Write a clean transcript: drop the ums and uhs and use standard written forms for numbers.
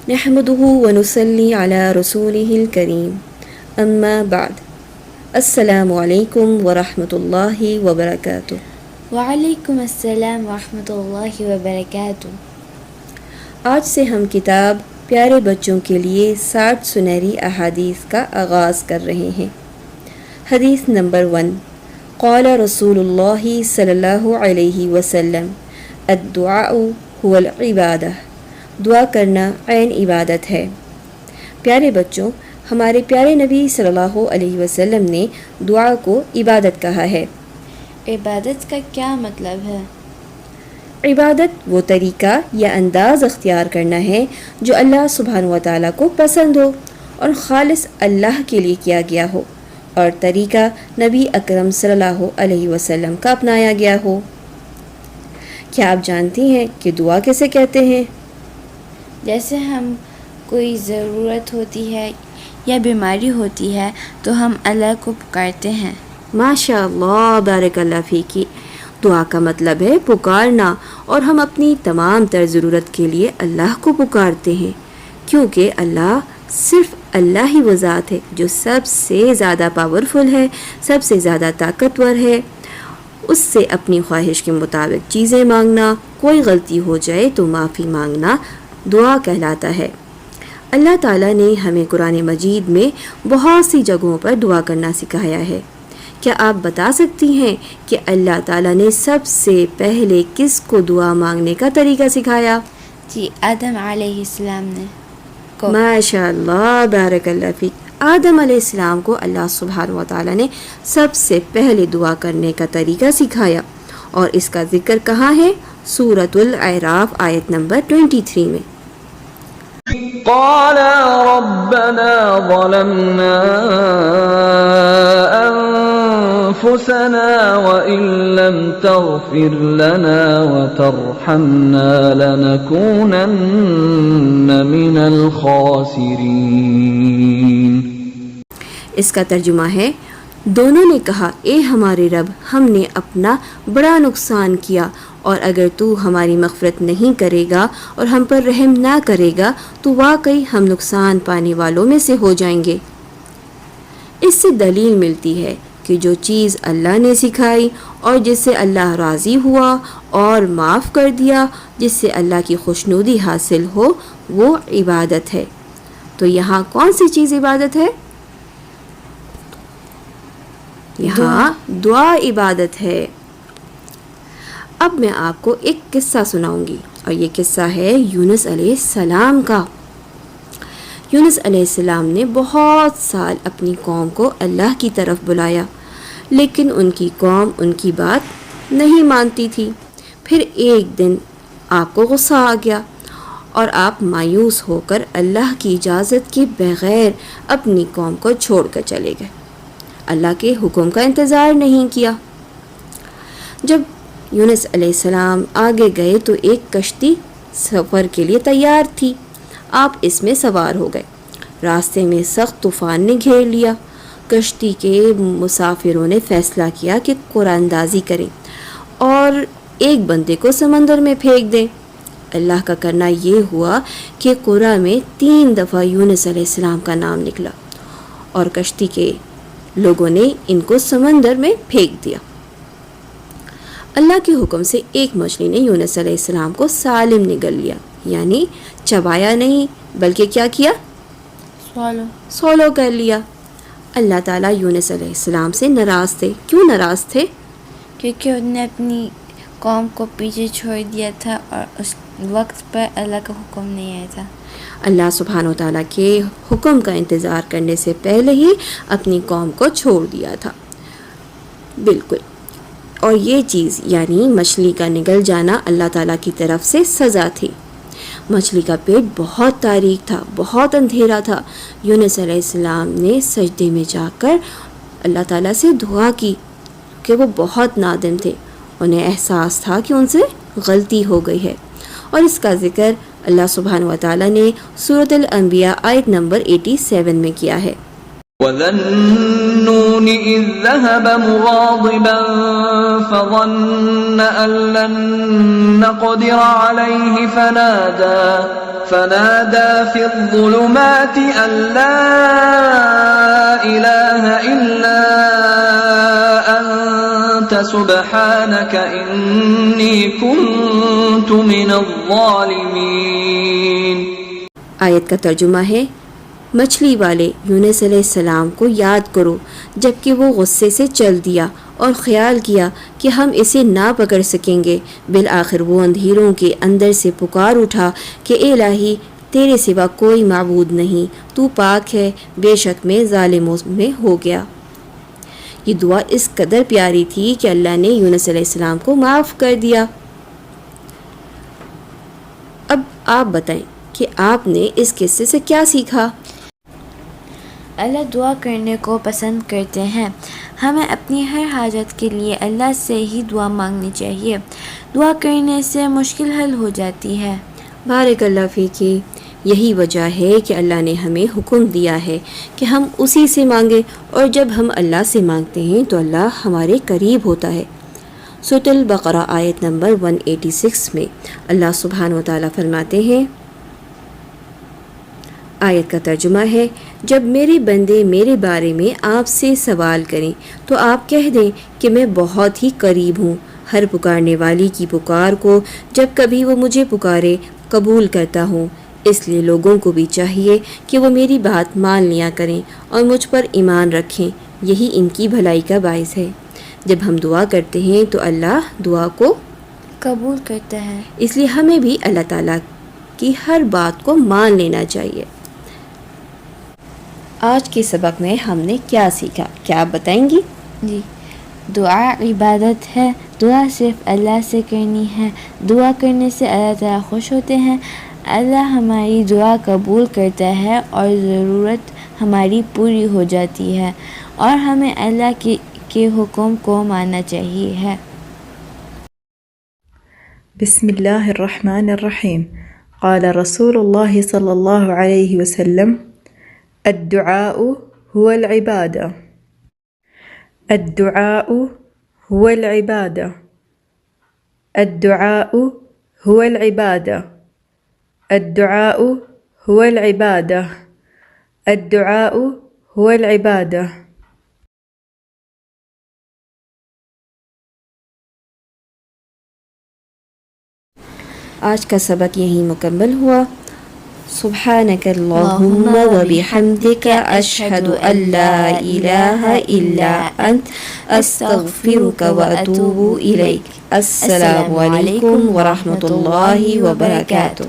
نحمده ونصلي على رسوله الكريم اما بعد السلام علیکم ورحمۃ اللہ وبرکاتہ۔ وعلیکم السلام ورحمۃ اللہ وبرکاتہ۔ آج سے ہم کتاب پیارے بچوں کے لیے 60 سنہری احادیث کا آغاز کر رہے ہیں۔ حدیث نمبر 1، قال رسول اللہ صلی اللہ علیہ وسلم الدعاء هو العبادہ، دعا کرنا عین عبادت ہے۔ پیارے بچوں، ہمارے پیارے نبی صلی اللہ علیہ وسلم نے دعا کو عبادت کہا ہے۔ عبادت کا کیا مطلب ہے؟ عبادت وہ طریقہ یا انداز اختیار کرنا ہے جو اللہ سبحانہ و تعالیٰ کو پسند ہو اور خالص اللہ کے لیے کیا گیا ہو، اور طریقہ نبی اکرم صلی اللہ علیہ وسلم کا اپنایا گیا ہو۔ کیا آپ جانتی ہیں کہ دعا کیسے کہتے ہیں؟ جیسے ہم کوئی ضرورت ہوتی ہے یا بیماری ہوتی ہے تو ہم اللہ کو پکارتے ہیں۔ ماشاء اللہ، بارک اللہ فیکی۔ دعا کا مطلب ہے پکارنا، اور ہم اپنی تمام تر ضرورت کے لیے اللہ کو پکارتے ہیں، کیونکہ اللہ صرف اللہ ہی وہ ذات ہے جو سب سے زیادہ پاورفل ہے، سب سے زیادہ طاقتور ہے۔ اس سے اپنی خواہش کے مطابق چیزیں مانگنا، کوئی غلطی ہو جائے تو معافی مانگنا دعا کہلاتا ہے۔ اللہ تعالیٰ نے ہمیں قرآن مجید میں بہت سی جگہوں پر دعا کرنا سکھایا ہے۔ کیا آپ بتا سکتی ہیں کہ اللہ تعالیٰ نے سب سے پہلے کس کو دعا مانگنے کا طریقہ سکھایا؟ جی، آدم علیہ السلام نے ماشاء اللہ، بارک اللہ فیک۔ آدم علیہ السلام کو اللہ سبحانہ و تعالیٰ نے سب سے پہلے دعا کرنے کا طریقہ سکھایا، اور اس کا ذکر کہاں ہے؟ سورۃ الاعراف آیت نمبر 23 میں۔ قال ربنا ظلمنا أنفسنا وإن لم تغفر لنا وترحمنا لنكونن من الخاسرين۔ اس کا ترجمہ ہے، دونوں نے کہا، اے ہمارے رب، ہم نے اپنا بڑا نقصان کیا، اور اگر تو ہماری مغفرت نہیں کرے گا اور ہم پر رحم نہ کرے گا تو واقعی ہم نقصان پانے والوں میں سے ہو جائیں گے۔ اس سے دلیل ملتی ہے کہ جو چیز اللہ نے سکھائی اور جس سے اللہ راضی ہوا اور معاف کر دیا، جس سے اللہ کی خوشنودی حاصل ہو، وہ عبادت ہے۔ تو یہاں کون سی چیز عبادت ہے؟ یہاں دعا عبادت ہے۔ اب میں آپ کو ایک قصہ سناؤں گی، اور یہ قصہ ہے یونس علیہ السلام کا۔ یونس علیہ السلام نے بہت سال اپنی قوم کو اللہ کی طرف بلایا، لیکن ان کی قوم ان کی بات نہیں مانتی تھی۔ پھر ایک دن آپ کو غصہ آ گیا، اور آپ مایوس ہو کر اللہ کی اجازت کے بغیر اپنی قوم کو چھوڑ کر چلے گئے۔ اللہ کے حکم کا انتظار نہیں کیا۔ جب یونس علیہ السلام آگے گئے تو ایک کشتی سفر کے لیے تیار تھی۔ آپ اس میں سوار ہو گئے۔ راستے میں سخت طوفان نے گھیر لیا۔ کشتی کے مسافروں نے فیصلہ کیا کہ قرآن اندازی کریں اور ایک بندے کو سمندر میں پھینک دیں۔ اللہ کا کرنا یہ ہوا کہ قرآن میں 3 دفعہ یونس علیہ السلام کا نام نکلا، اور کشتی کے لوگوں نے ان کو سمندر میں پھینک دیا۔ اللہ کے حکم سے ایک مچھلی نے یونس علیہ السلام کو سالم نگل لیا، یعنی چبایا نہیں بلکہ کیا کیا؟ سولو کر لیا۔ اللہ تعالیٰ یونس علیہ السلام سے ناراض تھے۔ کیوں ناراض تھے؟ کیونکہ انہوں نے اپنی قوم کو پیچھے چھوڑ دیا تھا اور اس وقت پر اللہ کا حکم نہیں آیا تھا۔ اللہ سبحانہ و تعالیٰ کے حکم کا انتظار کرنے سے پہلے ہی اپنی قوم کو چھوڑ دیا تھا۔ بالکل، اور یہ چیز یعنی مچھلی کا نگل جانا اللہ تعالیٰ کی طرف سے سزا تھی۔ مچھلی کا پیٹ بہت تاریک تھا، بہت اندھیرا تھا۔ یونس علیہ السلام نے سجدے میں جا کر اللہ تعالیٰ سے دعا کی کہ وہ بہت نادم تھے، انہیں احساس تھا کہ ان سے غلطی ہو گئی ہے، اور اس کا ذکر اللہ سبحانہ و تعالیٰ نے سورۃ الانبیاء آیت نمبر 87 میں کیا ہے۔ وَذَا النُّونِ إِذ ذَهَبَ مُغَاضِبًا فَظَنَّ أَن لَّن نَّقْدِرَ عَلَيْهِ فَنَادَىٰ فِي الظُّلُمَاتِ أَن لَّا إِلَٰهَ إِلَّا أَنتَ سُبْحَانَكَ إِنِّي كُنتُ مِنَ الظَّالِمِينَ۔ آیت کا ترجمہ ہے، مچھلی والے یونس علیہ السلام کو یاد کرو جبکہ وہ غصے سے چل دیا اور خیال کیا کہ ہم اسے نہ پکڑ سکیں گے، بالآخر وہ اندھیروں کے اندر سے پکار اٹھا کہ اے الہی، تیرے سوا کوئی معبود نہیں، تو پاک ہے، بے شک میں ظالموں میں ہو گیا۔ یہ دعا اس قدر پیاری تھی کہ اللہ نے یونس علیہ السلام کو معاف کر دیا۔ اب آپ بتائیں کہ آپ نے اس قصے سے کیا سیکھا؟ اللہ دعا کرنے کو پسند کرتے ہیں۔ ہمیں اپنی ہر حاجت کے لیے اللہ سے ہی دعا مانگنی چاہیے۔ دعا کرنے سے مشکل حل ہو جاتی ہے۔ بارک اللہ فیکی، یہی وجہ ہے کہ اللہ نے ہمیں حکم دیا ہے کہ ہم اسی سے مانگیں، اور جب ہم اللہ سے مانگتے ہیں تو اللہ ہمارے قریب ہوتا ہے۔ سورۃ البقرہ آیت نمبر 186 میں اللہ سبحانہ و تعالیٰ فرماتے ہیں، آیت کا ترجمہ ہے، جب میرے بندے میرے بارے میں آپ سے سوال کریں تو آپ کہہ دیں کہ میں بہت ہی قریب ہوں، ہر پکارنے والی کی پکار کو جب کبھی وہ مجھے پکارے قبول کرتا ہوں۔ اس لیے لوگوں کو بھی چاہیے کہ وہ میری بات مان لیا کریں اور مجھ پر ایمان رکھیں، یہی ان کی بھلائی کا باعث ہے۔ جب ہم دعا کرتے ہیں تو اللہ دعا کو قبول کرتا ہے، اس لیے ہمیں بھی اللہ تعالیٰ کی ہر بات کو مان لینا چاہیے۔ آج کے سبق میں ہم نے کیا سیکھا، کیا آپ بتائیں گی؟ جی، دعا عبادت ہے، دعا صرف اللہ سے کرنی ہے، دعا کرنے سے اللہ تعالیٰ خوش ہوتے ہیں، اللہ ہماری دعا قبول کرتا ہے اور ضرورت ہماری پوری ہو جاتی ہے، اور ہمیں اللہ کے حکم کو ماننا چاہیے ہے۔ بسم اللہ الرحمن الرحیم۔ قال رسول اللہ صلی اللہ علیہ وسلم، الدعاء هو العبادة، الدعاء هو العبادة، الدعاء هو العبادة، الدعاء هو العبادة، الدعاء هو العبادة۔ آج کا سبق یہیں مکمل ہوا۔ سبحانک اللہم وبحمدک، اشہد ان لا الہ الا انت، استغفرک واتوب الیک۔ السلام علیکم ورحمۃ اللہ وبرکاتہ۔